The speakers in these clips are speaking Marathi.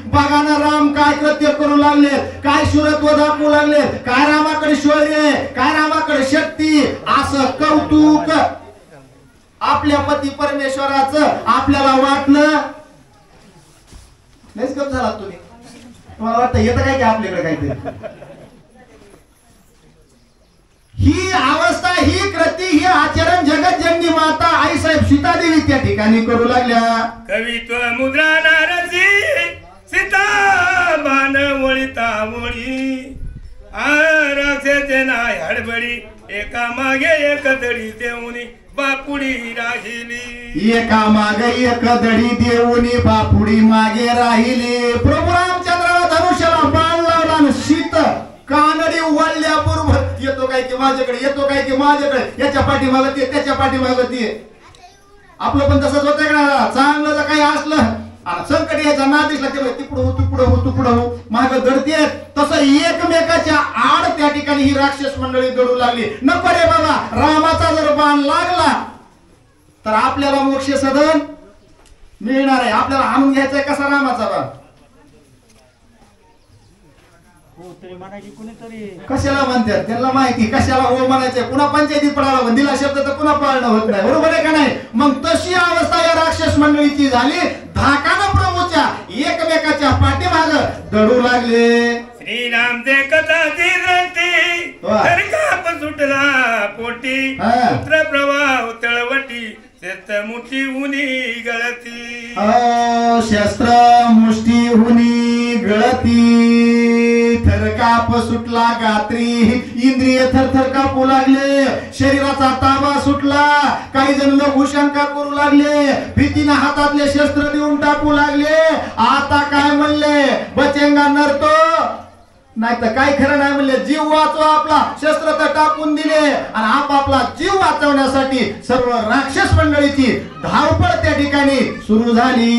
बघा ना राम काय कृत्य करू लागले, काय शूरत्व दाखवू लागले, काय रामाकडे शौर्य, काय रामाकडे शक्ती, असं कौतुक आपल्या पती परमेश्वराचं आपल्याला वाटलं. लयच गप झाला तुम्ही, तुम्हाला वाटतं येतं काय की आपल्याकडे काहीतरी. ही अवस्था, ही कृती, ही आचरण जगत जननी माता आई साहेब सीतादेवी त्या ठिकाणी करू लागल्या. कवित्व मुद्रा नारसी सीता बाण वळीता वळी राक्षसे नाय हडबडी एका मागे एक दडी देऊनी बापुडी राहिली. एका मागे एक दडी देऊनी बापुडी मागे राहिली. प्रभू रामचंद्राला धनुष्याला बाण लावला आणि सीत कानडी वळल्याबरोबर येतो काय की माझ्याकडे, येतो काय की माझ्याकडे, याच्या पाठीमागे ते, त्याच्या पाठीमागे ते. आपलं पण तसंच होतं का, चांगलं जर काही असलं आणि संकट यायचा ना दिसला ते तिकडं हो तिकडं हो तिकडं हो माग दडते. तसं एकमेकाच्या आड त्या ठिकाणी ही राक्षस मंडळी दडू लागली. नको रे बाबा, रामाचा जर बाण लागला तर आपल्याला मोक्ष सदन मिळणार आहे. आपल्याला आणून घ्यायचंय कसा रामाचा बाण. कशाला म्हणतात त्यांना माहिती, कशाला हो म्हणायचंय, पुन्हा पंचायतीत पडायला दिला शब्द तर पुन्हा पाळणं होत नाही. बरोबर आहे का नाही. मग तशी अवस्था या राक्षस मंडळीची झाली. धाकानं प्रभूच्या एकमेकाच्या पाठीमाग दडू लागले. श्रीराम ते कथा सुटला पोटी पुत्र प्रवाह तळवटी शस्त्र मुठी हुनी गळती. शस्त्र मुष्टी हुनी गळती. थरकाप सुटला गात्री. इंद्रिय थरथर कापू लागले. शरीराचा ताबा सुटला. काही जण लोक शंका करू लागले. भीतीने हातातले शस्त्र देऊन टाकू लागले. आता काय म्हणले, बचेंगा नरतो नाही तर काय खरं नाही म्हणले. जीव वाचवा आपला, शस्त्र तर टाकून दिले आणि आपापला जीव वाचवण्यासाठी सर्व राक्षस मंडळीची धावपळ त्या ठिकाणी सुरू झाली.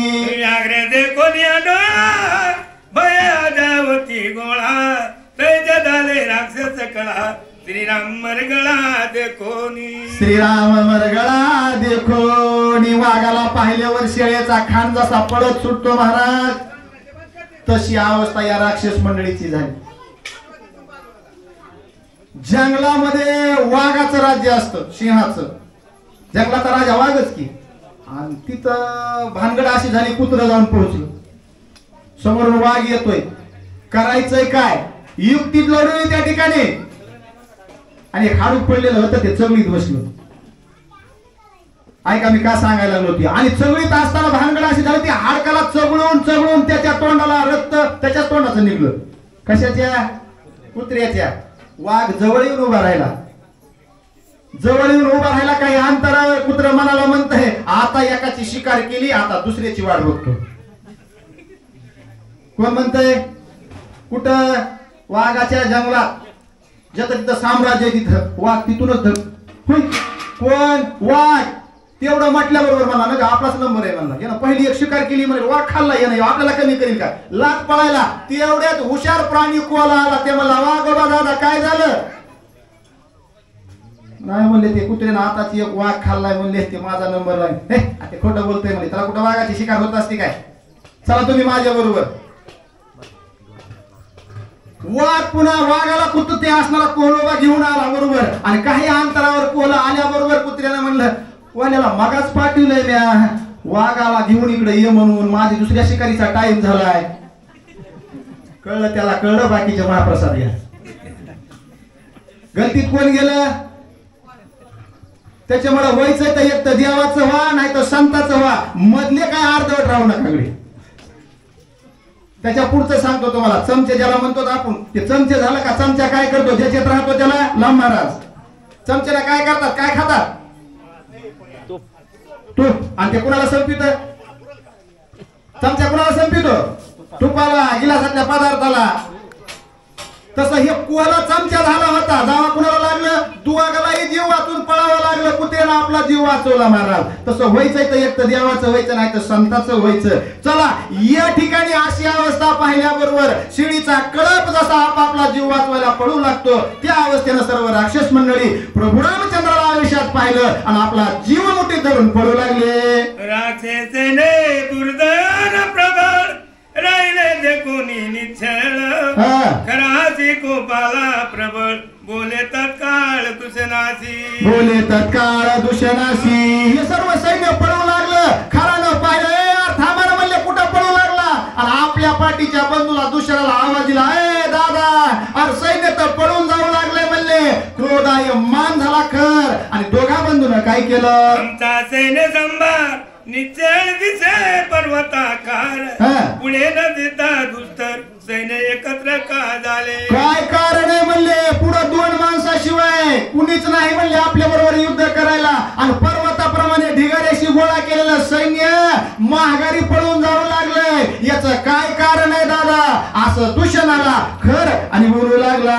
गोळा तैजदाले राक्षस कळा श्रीराम मरगळा देखोनी. श्रीराम मरगळा देखोनी. वाघाला पाहिल्यावर शेळ्याचा खान जसा पळत सुटतो महाराज, तशी अवस्था या राक्षस मंडळीची झाली. जंगलामध्ये वाघाचं राज्य असतं, सिंहाचं. जंगलाचा राजा वाघच की. आणि तिथं भानगड अशी झाली, कुत्रं जाऊन पोहोचलं. समोरून वाघ येतोय, करायचंय काय, युक्तीत लढवली त्या ठिकाणी. आणि एक हाडूक पडलेलं होतं, ते चवळीत बसलं. ऐका मी का सांगायला लागलो ती. आणि चवळीत असताना भानगड अशी झाली, ती हाडकाला चवळून चवळून त्याच्या तोंडाला रक्त त्याच्या तोंडाचं निघलं. कशाच्या, कुत्र्याच्या. वाघ जवळ येऊन उभा राहिला. जवळ येऊन उभा राहिला. काही अंतरावर कुत्र मनाला म्हणतंय आता एकाची शिकार केली, आता दुसऱ्याची वाट बघतो. कोण म्हणतंय, कुठं, वाघाच्या जंगलात. ज्याचं तिथं साम्राज्य तिथं वाघ तिथूनच होय. कोण, वाघ. तेवढं म्हटल्याबरोबर मला ना आपलाच नंबर आहे म्हणला. यानं पहिली एक शिकार केली म्हणजे वाघ खाल्ला, यानं आपल्याला कमी करील का, लाच पळायला. तेवढ्यात हुशार प्राणी कोला आला. ते मला वाघ बाबा दादा काय झालं नाही म्हणले. ते कुत्र्यानं आताची एक वाघ खाल्लाय म्हणले, ते माझा नंबर नाही. ते खोटं बोलतोय म्हणले, त्याला कुठं वाघाची शिकार होत असते काय. चला तुम्ही माझ्या बरोबर. वाघ पुन्हा वाघाला कुत्ते असणारा कोलोबा घेऊन आला बरोबर. आणि काही अंतरावर कोला आल्याबरोबर कुत्र्यानं म्हणलं, वाल्याला मगाच पाठवलंय म्या वाघाला घेऊन इकडे ये म्हणून, माझी दुसऱ्या शिकारीचा टाइम झालाय. कळलं त्याला, कळलं बाकीच्या महाप्रसाद घ्या. गलतीत कोण गेलं, त्याच्यामुळे व्हायचंय तर एक तर देवाचं व्हा नाही तर संताचं व्हा. मधले काय अर्धवट राहू नका. त्याच्या पुढचं सांगतो तुम्हाला. चमचे ज्याला म्हणतो आपण, ते चमचे झालं का, चमचा काय करतो, ज्याच्यात राहतो त्याला लांब महाराज. चमच्याला काय करतात, काय खातात, तूप. आणि ते कुणाला संपित, चमचा कुणाला संपितो, तुपाला, गिलासातल्या पदार्थाला. तसं हे कोला चमचा झाला होता. जेव्हा कुणाला लागलं, दुवागालाही जीव वाचून पळावं लागलं, कुत्र्यानं आपला जीव वाचवला महाराज. तसं व्हायचंय तर एक तर देवाचं व्हायचं नाही तर संताचं व्हायचं. चला या ठिकाणी अशी अवस्था पाहिल्याबरोबर शिडीचा कळप जसा आपापला जीव वाचवायला पळू लागतो, त्या अवस्थेनं सर्व राक्षस मंडळी प्रभू रामचंद्राला आयुष्यात पाहिलं आणि आपला जीव मुठीत धरून पळू लागले. राक्षसेने दुर्दन प्रबळ राहिले कोणी निच्छळ हा. खरासी कोपाला प्रबळ बोले तत्काळ दुसनासी बोले तत्काळ दुष्यनाशी. हे सर्व सैन्य पळू लागलं. खरानं पाहिलं थांबाना म्हणले कुठं पळू लागला. आणि आपल्या पाठीच्या बंधूला दुसऱ्याला आवाज दिला ए दादा. अरे सैन्य तर पळून जाऊ लागले म्हणले. क्रोधाय मान झाला खर. आणि दोघा बंधून काय केलं. आमचा सैन्य संभार निश्चळ दिसे पर्वताकार पुढे न देता दुस्तर सैन्य एकत्र का झाले. काय कारण आहे म्हणले. पुढं दोन माणसाशिवाय कुणीच नाही म्हणले आपल्या बरोबर युद्ध करायला. आणि पर्वताप्रमाणे ढिगाऱ्याशी गोळा केलेलं सैन्य माघारी पळून जाऊ लागलंय. याच काय कारण आहे दादा. असं दुष्यनाला खर आणि बोलू लागला.